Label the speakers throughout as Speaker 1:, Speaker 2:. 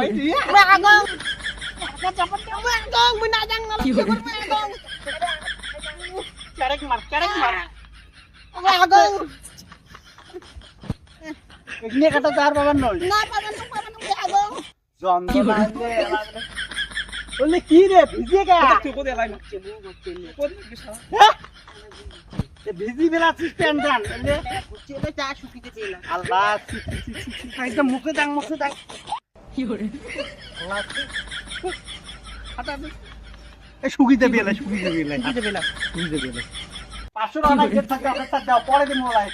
Speaker 1: Ôi đĩa.
Speaker 2: Mẹ con. Cái chọc con mẹ con, mình đã đang nó là con mẹ con.
Speaker 1: Charek mar, charek mar.
Speaker 2: Mẹ con.
Speaker 1: এখানে কাটা তার বাবার নয়।
Speaker 2: না পাবেন তো মে con.
Speaker 1: যন্ত্রণা আছে লাগলে। বললে কি রে ভিজে গে? চোখে দেলাই মারছে মুখ হচ্ছে। কোন বিষয়? হ্যাঁ? এ ভিজি বেলাছিস টেনশন। বললে
Speaker 2: ছেলে চা শুকিতে ছিল।
Speaker 1: আল্লাহ একদম মুখে দাং মুখে দাং।
Speaker 3: কি করে?
Speaker 1: আল্লাহ এ শুকিতে বেলা শুকিতে বেলা।
Speaker 2: শুকিতে বেলা।
Speaker 1: শুকিতে বেলা। 500 টাকা গেট থাকে আপনার সাথে দাও পরে দিন মোলাই।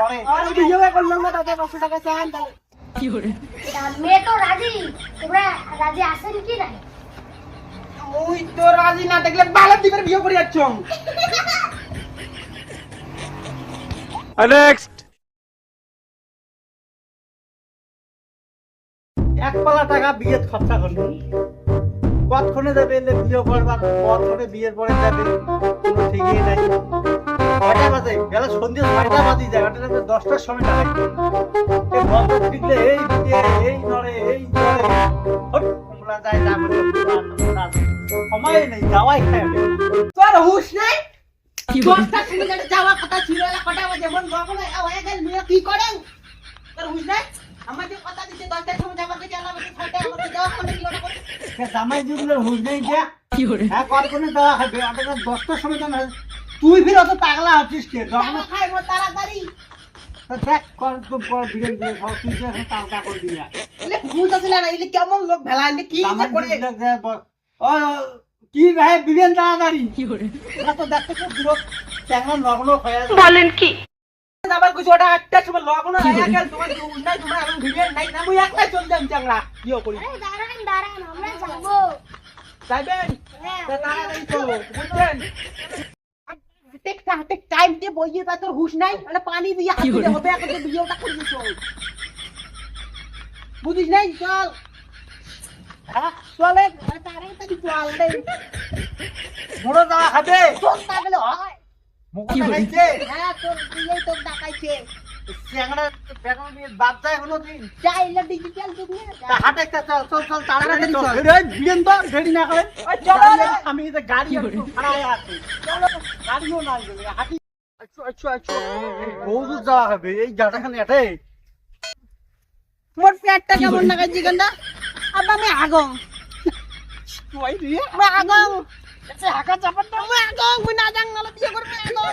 Speaker 1: পরে
Speaker 2: আর ভিডিও করলাম না তাতে 500 টাকা চান তাহলে।
Speaker 3: কি করে?
Speaker 4: মেয়ে তো রাজি, তোমরা রাজি আছেন কি না?
Speaker 2: ওই তো রাজি না দেখলে বালা দিবের বিয়ে করে যাচ্ছ।
Speaker 1: নেক্সট 1 পালা টাকা বিয়ে খরচা করলি কতক্ষণে যাবে এলে বিয়ে করবার কতক্ষণে বিয়ের পরে যাবে কোনো ঠিকই নাই কয়টা বাজে বেলা সন্ধ্যে 6টা বাজে যায় ওটা 10টার সময় টাকা এই বন্ধ ঠিকলে এই বিয়ে এই নরে হট আমরা যাই না বলে সময় নেই যাওয়াই খায়
Speaker 2: তোর হুশ নাই?
Speaker 3: কি করে?
Speaker 2: 10টার সময় যেটা যাওয়া কথা ছিল এলা কটা বাজে মন গগন হয়ে গেল মেয়ে কি করেন? তোর হুশ নাই? আমাদের কথা দিতে 10টার সময় যাবার কে জানা বলে 6টা আমাকে যাওয়া কোন কি ওটা করে?
Speaker 1: জামাই যেগুলো হুজ নেই যে
Speaker 3: কি করে?
Speaker 1: হ্যাঁ কতক্ষণে দেওয়া হবে ওটা 10টার সময় জানা তুই ফির অত পাগলা হচ্ছিস কে যখন
Speaker 2: খাই মো তাড়াতাড়ি।
Speaker 1: দেখ কর তো পর ভিড়ে দিয়ে সব তুই যে এখন টাকা করে দিবি
Speaker 2: এলে হুশ আছে না এলে কেমন লোক ভেলা এলে কি যে করে?
Speaker 1: ও কি ভাই বিবেন তাড়াতাড়ি
Speaker 3: কি করে?
Speaker 1: এটা তো দেখতে খুব দূর চ্যাংরা নগ্ন হয়ে
Speaker 3: বলেন কি?
Speaker 2: আবার কিছু ওটা 8টার সময় লগন হয়ে গেল তোমার হুশ নাই তোমার এখন ভিডিও নাই না মুই একলাই চল যাম চাংলা কিও করি
Speaker 4: আরে দাঁড়ান আমরা যাবো।
Speaker 2: যাইবেন
Speaker 4: হ্যাঁ,
Speaker 2: তা তাড়াতাড়ি চলো বুঝছেন টেক টাইম দিয়ে বইয়ে তা তোর হুশ নাই মানে পানি দিয়ে হাত
Speaker 3: কি
Speaker 2: দিতে
Speaker 3: করে?
Speaker 2: হবে এখন যে ভিডিওটা করে দিছো বুঝিস নাই চল হ্যাঁ চলে তাড়াতাড়ি চল রে
Speaker 1: বড় যাওয়া খাবে
Speaker 2: চল তাহলে হয়
Speaker 1: মুখ
Speaker 3: কি বলিস?
Speaker 1: দেখাইছে
Speaker 2: হ্যাঁ তোর দিয়েই তোর দেখাইছে
Speaker 1: চ্যাংরা বেগম দিয়ে বাদ যায় হলো দিন
Speaker 2: চাইলে ডিজিটাল যুগ নিয়ে
Speaker 1: তা হাটে একটা চল চল চল তাড়াতাড়ি চল
Speaker 2: চল।
Speaker 1: এই বিয়েন তো দেরি না করে
Speaker 2: ওই চলো রে।
Speaker 1: আমি এই যে গাড়ি
Speaker 3: কি
Speaker 1: একটু
Speaker 3: করে?
Speaker 1: খাড়ায় আছে চলো গাড়িও নাই গেলে হাঁটি আচ্ছা বহুত যাওয়া হবে এই জায়গাখানে এটে
Speaker 2: মোর পেটটা কেমন লাগাই জিগানটা আব্বা আমি আগং
Speaker 1: ওই রে
Speaker 2: আমি আগং এসে হাকা চাপার তো আমি আগং মুই না জাং নালে বিয়ে করবে আগং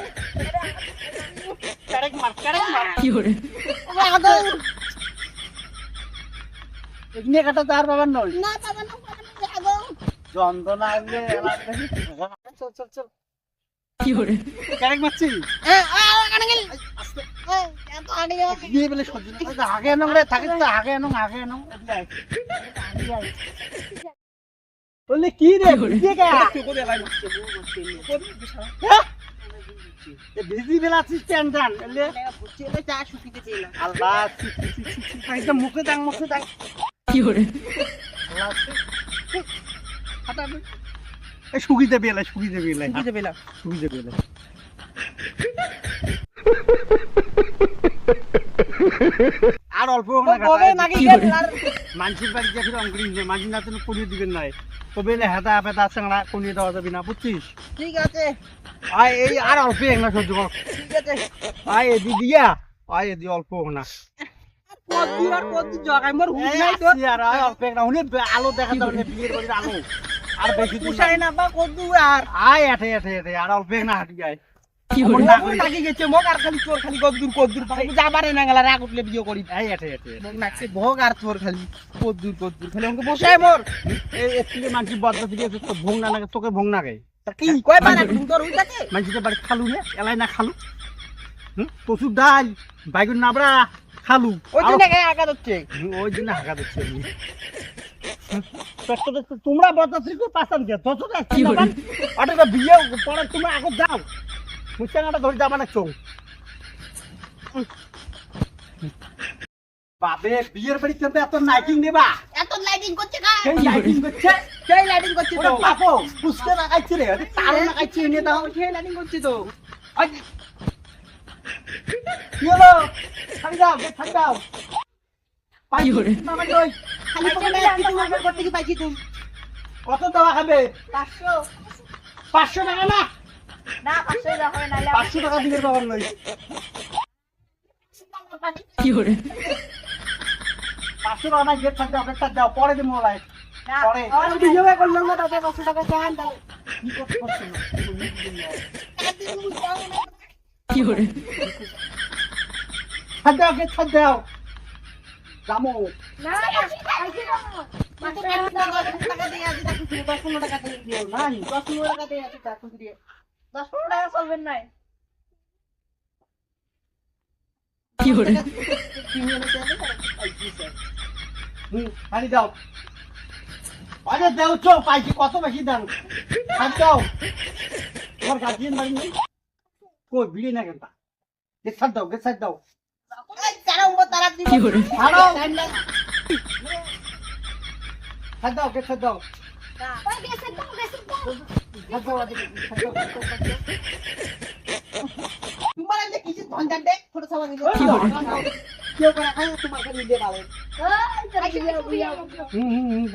Speaker 1: কারেক মার
Speaker 3: কি করে?
Speaker 2: আমি আগং
Speaker 1: এখানে কাটা তার বাবার নয়
Speaker 2: না বাবা না আমি আগং
Speaker 1: যন্ত্রণা আসলে চল চল চল
Speaker 3: কি করে?
Speaker 1: কারেক মারছি
Speaker 2: এ আনে গেল এ এত আনে গেল
Speaker 1: দিয়ে বলে সহ্য না আগে এনো রে থাকিস তো আগে এনো বললে কি রে
Speaker 3: কি করে?
Speaker 1: দিয়ে কে
Speaker 2: চোখে দেলাই মারছে মুখ হচ্ছে কোন বিষয়?
Speaker 1: হ্যাঁ? এ ভিজি বেলাছিস টেনশন বললে
Speaker 2: ছেলে চা শুকিতে ছিল
Speaker 1: আল্লাহ একদম মুখে দাং
Speaker 3: কি করে?
Speaker 1: শুকিতে বেলা
Speaker 2: শুকিতে পেলাম
Speaker 1: আর অল্প
Speaker 2: বগে নাকি
Speaker 3: কি
Speaker 2: গেল
Speaker 3: করে?
Speaker 2: আর
Speaker 1: মানুষের বাড়ি গিয়ে অঙ্কুরি নেই মানুষ না তুমি করিয়ে দিবেন নাই তবে হেতা ফেতা চাংড়া করিয়ে দেওয়া যাবে না বুঝছিস
Speaker 2: ঠিক আছে
Speaker 1: আয় এই আর অল্প না সহ্য কর
Speaker 2: ঠিক আছে
Speaker 1: আয় এদি দিয়া আয় এদি অল্প না
Speaker 2: কত জগাই মোর হুশ নাই তো
Speaker 1: আর আয় অল্প না উনি আলো দেখা যাবে না বিয়ের বাড়ির আলো আর বেশি দূর
Speaker 2: পুষাই না বা কত আর
Speaker 1: আয় এঠে আর অল্প না হাঁটি যায়
Speaker 3: কি করে?
Speaker 2: মোর লাগি গেছে মোক আর খালি তোর খালি কদ্দুর যাবারে না গেলা রাগ উঠলে বিয়ে করি
Speaker 1: এই এঠে
Speaker 2: মোক নাকছে ভোগ আর তোর খালি কদ্দুর খালি আমাকে বসাই মোর
Speaker 1: এই একটু মানুষ বদলা থেকে তো ভোং না লাগে তোকে ভোং না গায়
Speaker 2: তা কি কয় পারে তোর হই থাকে
Speaker 1: মানুষের বাড়ি খালু রে এলাই না খালু প্রচুর ডাল বাইগুন নাবড়া খালু
Speaker 2: ওই দিন আগে আগা হচ্ছে
Speaker 1: ওই জন্য হাঁকা দিচ্ছে তোমরা বদলাচ্ছি তো পাশান গে যত
Speaker 3: কি বলি?
Speaker 1: অটো বিয়ে পরে তোমরা আগে যাও মুচাঙ্গাটা ধরে যাবা না চৌ বাবে বিয়ের বাড়ি কিন্তু এত নাইটিং নেবা
Speaker 2: এত লাইটিং করছে কা
Speaker 1: সেই লাইটিং করছে
Speaker 2: সেই লাইটিং করছে তো
Speaker 1: ওরে বাপো পুষ্কে লাগাইছে রে তার লাগাইছে এনে দাও
Speaker 2: সেই লাইটিং করছে তো
Speaker 1: কি হলো ছাড়ি দাও ছাড়ি দাও
Speaker 3: কি করে?
Speaker 1: মামা কই
Speaker 2: খালি পকেটে কিছু অর্ডার করতে কি পাইছি তুমি
Speaker 1: কত টাকা খাবে
Speaker 2: 500
Speaker 1: 500 টাকা না
Speaker 2: না 500 টাকা হবে নালে
Speaker 1: 500 টাকা দিলে পাবার নয়
Speaker 3: 有人，
Speaker 1: 500 টাকা না গেট থাকতে অপেক্ষা দাও পরে দিই মোবাইল
Speaker 2: না
Speaker 1: পরে।
Speaker 2: আমি ভিডিও করলাম না তাতে 500 টাকা চান তাহলে
Speaker 1: কি করতে পারছো না?
Speaker 3: 有人，
Speaker 1: ছাড় দাও গেট ছাড় দাও জামো
Speaker 4: না পাইছি না
Speaker 2: মাত্র 10 টাকা দিয়ে আছে তাকে 10 টাকা দিয়ে দিও
Speaker 1: নাই
Speaker 2: 10 টাকা দিয়ে আছে তাকে দিয়ে 10 টাকা চলবেন না
Speaker 3: 有人，
Speaker 1: পানি দাও আরে দাও চো পাইছি কত বেশি দাও ছাড় দাও তোমার গার্জিয়ান বাড়ি নেই কই বিড়ি না কেন গেট ছাড় দাও গেট ছাড় দাও
Speaker 2: তারা উম্মত তারা দিব
Speaker 3: কি করে?
Speaker 1: ছাড়ো ছাড় দাও গেট ছাড় দাও
Speaker 4: ওই গেছে তো গেছে তো
Speaker 1: ছাড় দাও আগে ছাড় দাও
Speaker 2: তোমার যে কিছু ধন্দা দে ছোট সবাই মিলে
Speaker 3: কি বলে?
Speaker 2: কেউ করে খায় তোমাকে নিতে পারে
Speaker 4: ওই তোরা কি বিয়া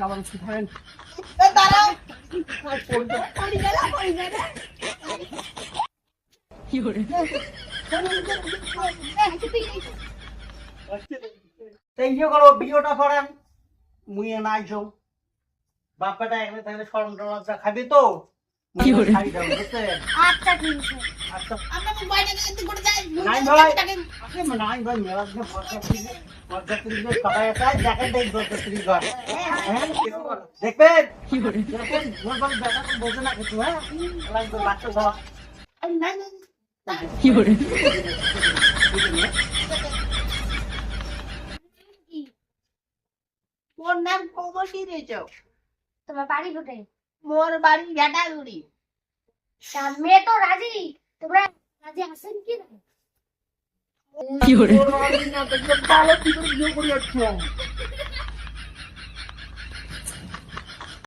Speaker 1: আবার কি খাবেন
Speaker 2: দাঁড়াও
Speaker 4: পড়ি গেল
Speaker 3: 有人，
Speaker 1: এই যে করো ভিডিওটা করেন মুইয়ে নাই যাও বাপ্পাটা এখানে থাকলে শরম টরমটা খাবি তো
Speaker 3: কি করে?
Speaker 1: খাই দাও বুঝতে
Speaker 4: আচ্ছা ঠিক আছে
Speaker 1: আচ্ছা
Speaker 2: আমরা মোবাইলে দেখতে করে যাই
Speaker 1: নাই ভাই আপনি নাই ভাই মেলা দিনে বরযাত্রী সবাই আছে দেখেন এই বরযাত্রী ঘর হ্যাঁ দেখবেন
Speaker 3: 有人，দেখেন
Speaker 1: মোবাইল দেখা তো বোঝে না কিছু হ্যাঁ লাগবে বাচ্চা সব
Speaker 3: 有人，
Speaker 4: কি
Speaker 2: তোর নাম কবসি রেছো
Speaker 4: তোমার বাড়ি কোথায়
Speaker 2: মোর বাড়ি ভেটাগুড়ি
Speaker 4: তা মেয়ে তো রাজি তোমরা রাজি আছেন কি না
Speaker 3: 有人，
Speaker 1: ভালো কি করে বিয়ে করে যাচ্ছ